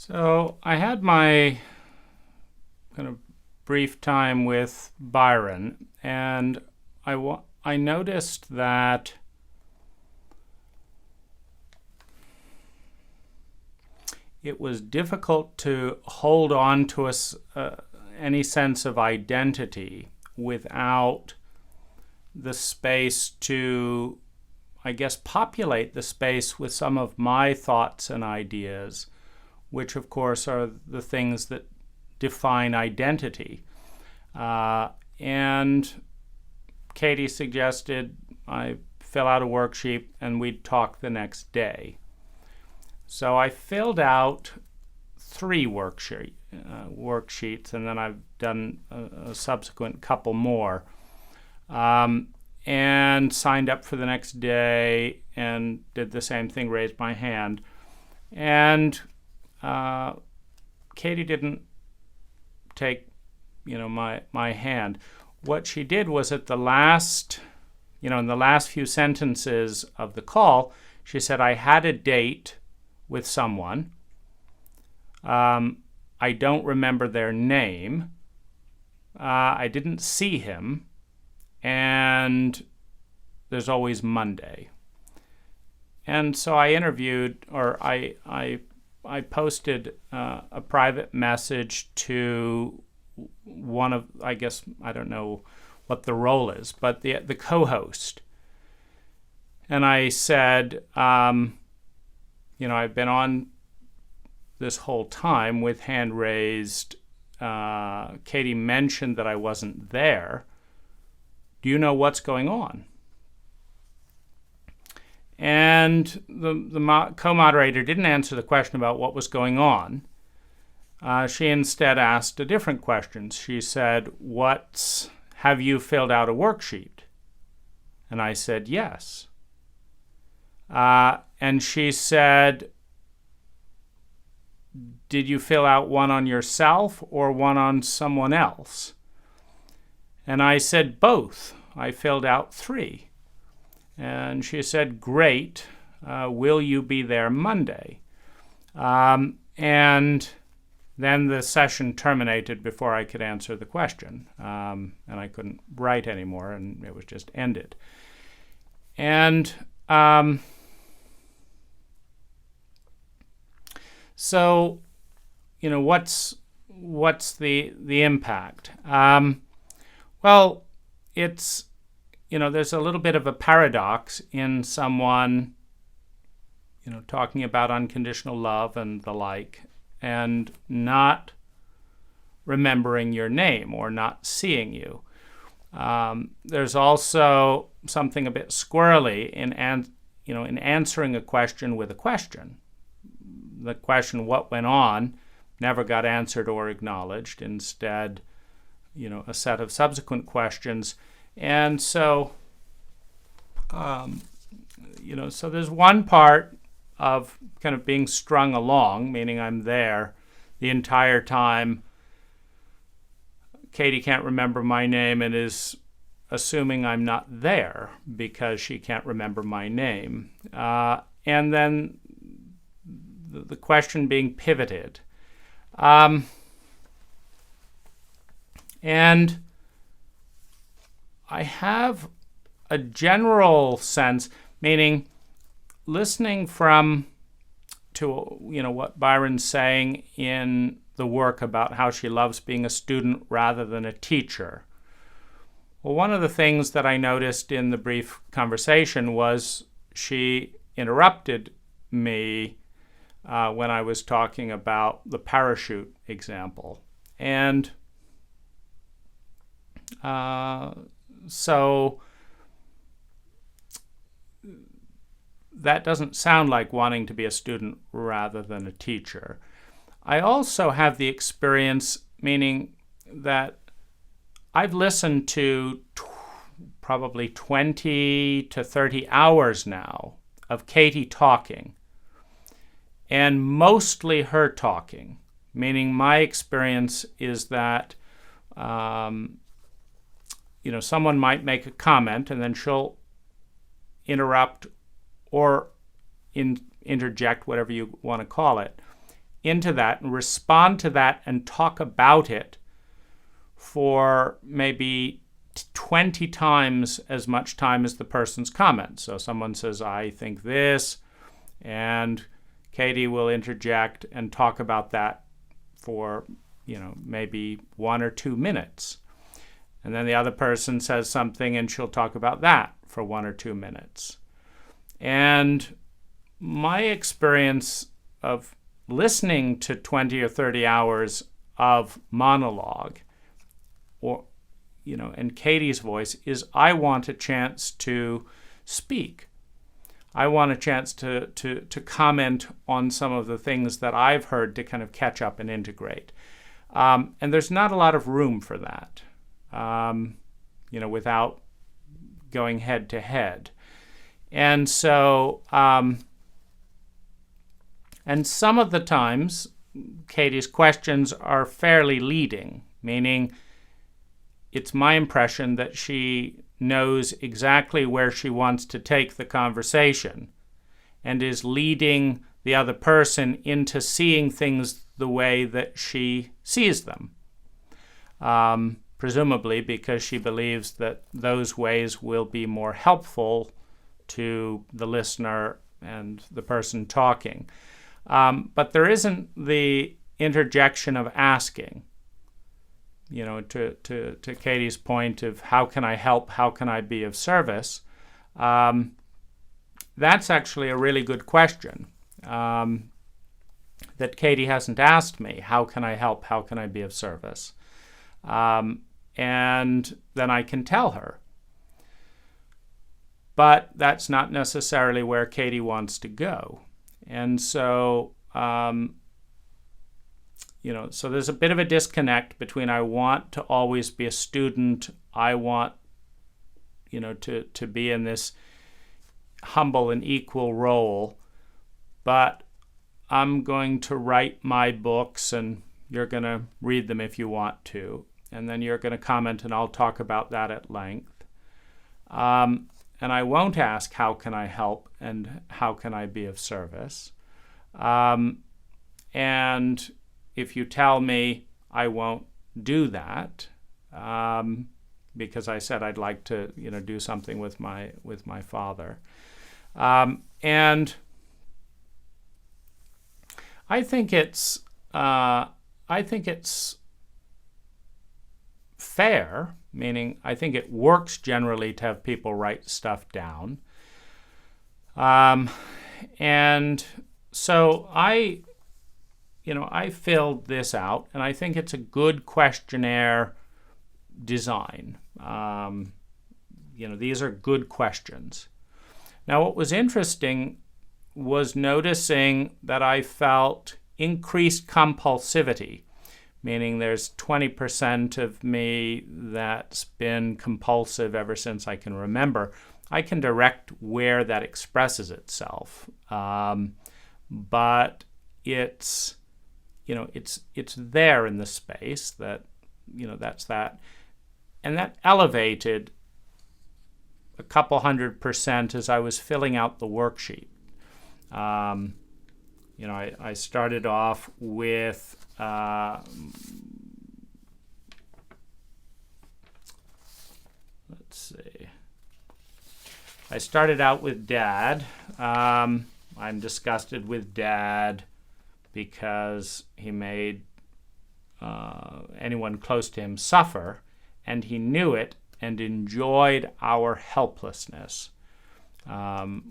So I had my kind of brief time with Byron, and I noticed that it was difficult to hold on to any sense of identity without the space to, I guess, populate the space with some of my thoughts and ideas, which of course are the things that define identity. And Katie suggested I fill out a worksheet and we'd talk the next day. So I filled out 3 worksheets, and then I've done a subsequent couple more, and signed up for the next day and did the same thing, raised my hand. And Katie didn't take, my hand. What she did was at the last, in the last few sentences of the call, she said, I had a date with someone. I don't remember their name. I didn't see him. And there's always Monday. And so I interviewed, or I posted a private message to one of, I guess, I don't know what the role is, but the co-host. And I said, I've been on this whole time with hand raised. Katie mentioned that I wasn't there. Do you know what's going on? And the co-moderator didn't answer the question about what was going on. She instead asked a different question. She said, have you filled out a worksheet? And I said, yes. And she said, did you fill out one on yourself or one on someone else? And I said, both. I filled out 3. And she said, great. Will you be there Monday? And then the session terminated before I could answer the question. And I couldn't write anymore, and it was just ended. And so, what's the impact? Well, it's, there's a little bit of a paradox in someone, talking about unconditional love and the like, and not remembering your name or not seeing you. There's also something a bit squirrely in answering a question with a question. The question, what went on, never got answered or acknowledged. Instead, a set of subsequent questions. And so, so there's one part of kind of being strung along, meaning I'm there the entire time. Katie can't remember my name and is assuming I'm not there because she can't remember my name. And then the question being pivoted. And I have a general sense, meaning listening to what Byron's saying in the work about how she loves being a student rather than a teacher. Well, one of the things that I noticed in the brief conversation was she interrupted me when I was talking about the parachute example. And so that doesn't sound like wanting to be a student rather than a teacher. I also have the experience, meaning that I've listened to probably 20 to 30 hours now of Katie talking, and mostly her talking, meaning my experience is that someone might make a comment and then she'll interrupt or interject, whatever you want to call it. into that and respond to that and talk about it for maybe 20 times as much time as the person's comment. So someone says, I think this, and Katie will interject and talk about that for, maybe 1 or 2 minutes. And then the other person says something and she'll talk about that for 1 or 2 minutes. And my experience of listening to 20 or 30 hours of monologue, and Katie's voice, is I want a chance to speak. I want a chance to comment on some of the things that I've heard to kind of catch up and integrate. And there's not a lot of room for that, without going head to head. And so, and some of the times, Katie's questions are fairly leading, meaning it's my impression that she knows exactly where she wants to take the conversation and is leading the other person into seeing things the way that she sees them, presumably because she believes that those ways will be more helpful to the listener and the person talking. But there isn't the interjection of asking. To Katie's point of how can I help, how can I be of service, that's actually a really good question that Katie hasn't asked me. How can I help, how can I be of service? And then I can tell her. But that's not necessarily where Katie wants to go. And so so there's a bit of a disconnect between I want to always be a student, I want, to be in this humble and equal role, but I'm going to write my books and you're going to read them if you want to, and then you're going to comment and I'll talk about that at length. And I won't ask how can I help and how can I be of service. And if you tell me, I won't do that because I said I'd like to, do something with my father. And I think it's fair, meaning I think it works generally to have people write stuff down. And so I filled this out, and I think it's a good questionnaire design. These are good questions. Now, what was interesting was noticing that I felt increased compulsivity, meaning there's 20% of me that's been compulsive ever since I can remember. I can direct where that expresses itself, but it's there in the space that, that's that. And that elevated a couple 100% as I was filling out the worksheet. I started off with, let's see. I started out with Dad. I'm disgusted with Dad because he made anyone close to him suffer, and he knew it and enjoyed our helplessness,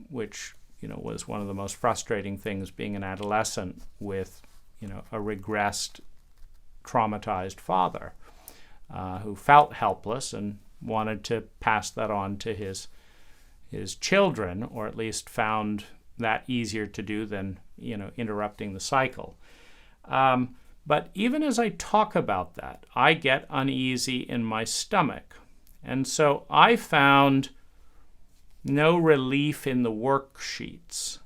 which was one of the most frustrating things being an adolescent with a regressed, traumatized father who felt helpless and wanted to pass that on to his children, or at least found that easier to do than interrupting the cycle. But even as I talk about that, I get uneasy in my stomach. And so I found no relief in the worksheets.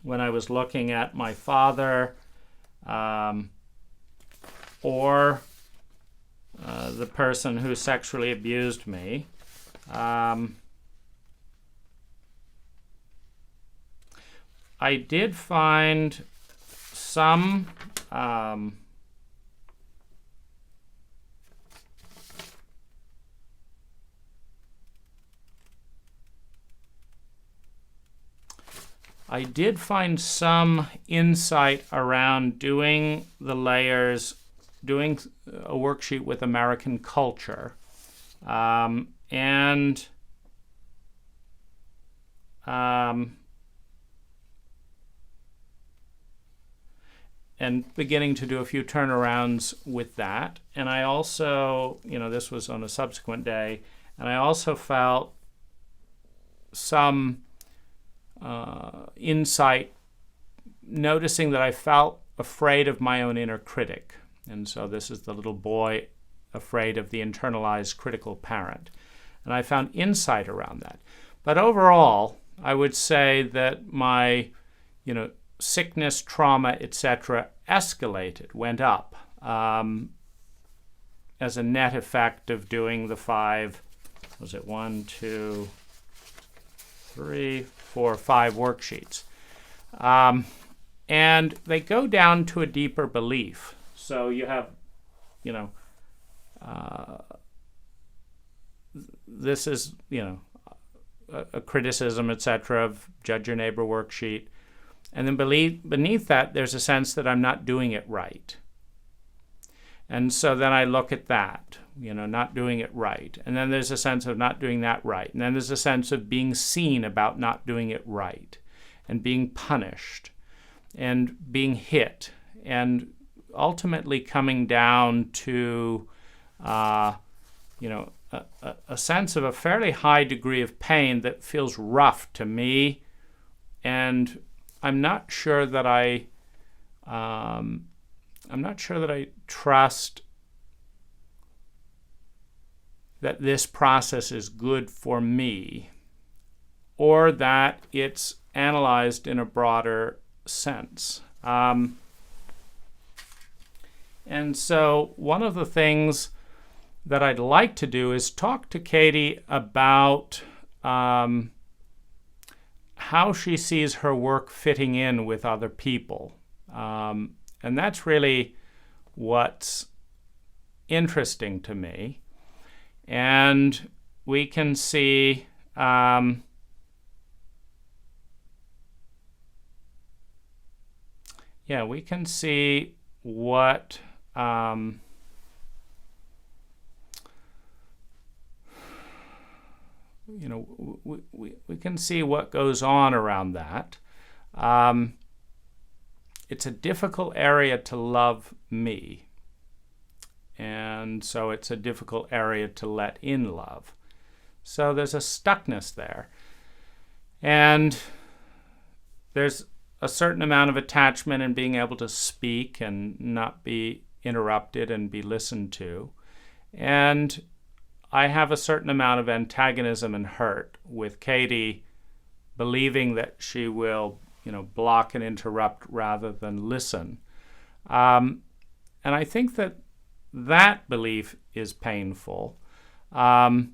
When I was looking at my father or the person who sexually abused me, I did find some insight around doing the layers, doing a worksheet with American culture, and beginning to do a few turnarounds with that. And I also, this was on a subsequent day, and I also felt some insight, noticing that I felt afraid of my own inner critic. And so this is the little boy afraid of the internalized critical parent. And I found insight around that. But overall, I would say that my, sickness, trauma, etc., escalated, went up as a net effect of doing the 5, was it 1, 2, 3, 4, 5 worksheets. And they go down to a deeper belief. So you have, this is, a criticism, etc., of Judge Your Neighbor worksheet. And then beneath that, there's a sense that I'm not doing it right. And so then I look at that, not doing it right. And then there's a sense of not doing that right. And then there's a sense of being seen about not doing it right, and being punished, and being hit, and ultimately coming down to, a sense of a fairly high degree of pain that feels rough to me. And I'm not sure that I trust that this process is good for me, or that it's analyzed in a broader sense. And so one of the things that I'd like to do is talk to Katie about how she sees her work fitting in with other people. And that's really what's interesting to me. And we can see we can see what we can see what goes on around that. It's a difficult area to love me, and so it's a difficult area to let in love. So there's a stuckness there, and there's a certain amount of attachment in being able to speak and not be interrupted and be listened to. And I have a certain amount of antagonism and hurt with Katie, believing that she will, block and interrupt rather than listen. And I think that belief is painful. And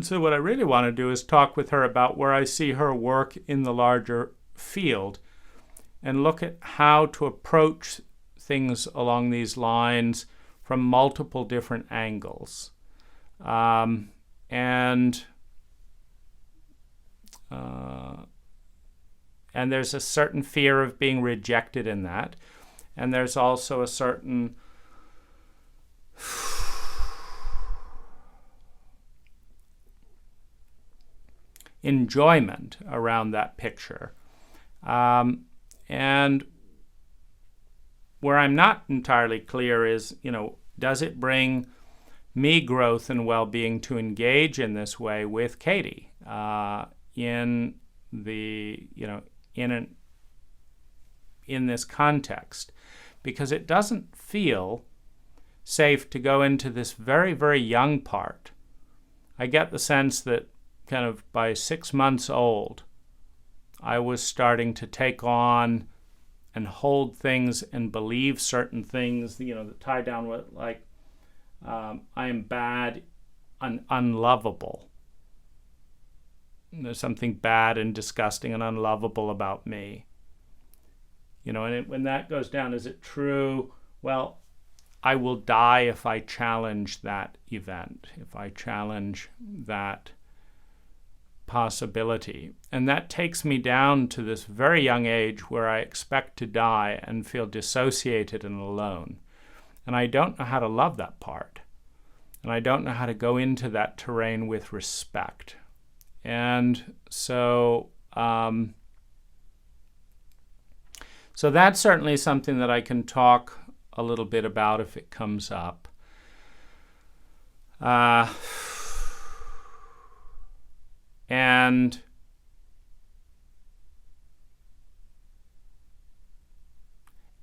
so what I really want to do is talk with her about where I see her work in the larger field, and look at how to approach things along these lines from multiple different angles. And there's a certain fear of being rejected in that. And there's also a certain enjoyment around that picture. And where I'm not entirely clear is, does it bring me growth and well-being to engage in this way with Katie in this context? Because it doesn't feel safe to go into this very, very young part. I get the sense that kind of by 6 months old, I was starting to take on and hold things and believe certain things, that tie down with, like, I am bad and unlovable. There's something bad and disgusting and unlovable about me. And when that goes down, is it true? Well, I will die if I challenge that event, if I challenge that possibility. And that takes me down to this very young age where I expect to die and feel dissociated and alone. And I don't know how to love that part. And I don't know how to go into that terrain with respect. And so that's certainly something that I can talk a little bit about if it comes up. And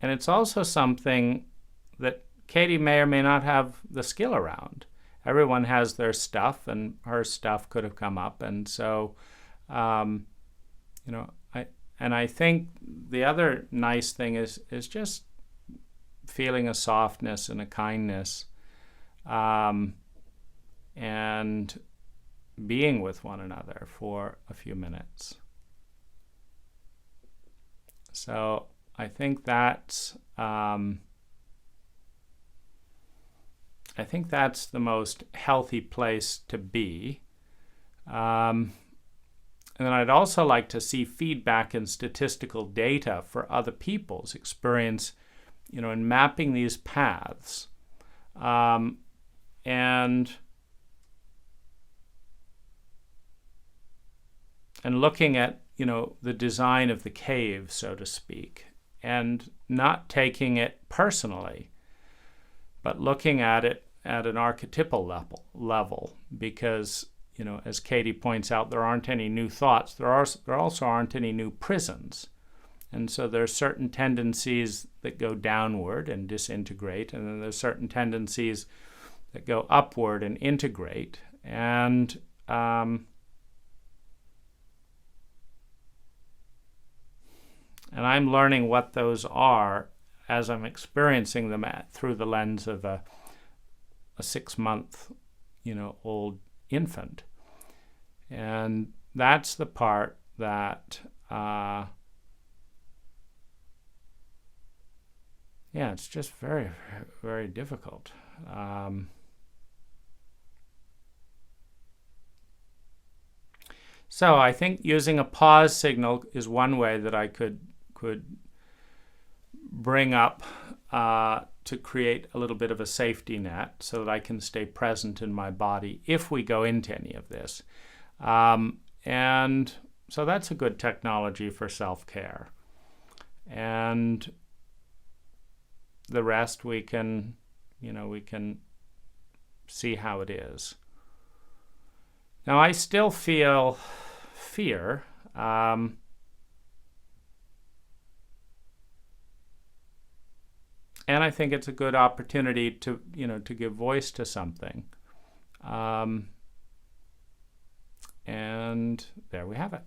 it's also something that Katie may or may not have the skill around. Everyone has their stuff, and her stuff could have come up. And so, I think the other nice thing is just feeling a softness and a kindness, and being with one another for a few minutes. So I think that's the most healthy place to be. And then I'd also like to see feedback and statistical data for other people's experience, in mapping these paths, and looking at, the design of the cave, so to speak, and not taking it personally, but looking at it at an archetypal level, because, as Katie points out, there aren't any new thoughts. There also aren't any new prisons. And so there are certain tendencies that go downward and disintegrate, and then there's certain tendencies that go upward and integrate. And I'm learning what those are as I'm experiencing them through the lens of a 6-month, old infant. And that's the part that, it's just very, very difficult. So I think using a pause signal is one way that I could bring up to create a little bit of a safety net so that I can stay present in my body if we go into any of this. And so that's a good technology for self-care. And the rest we can see how it is. Now, I still feel fear. And I think it's a good opportunity to give voice to something. And there we have it.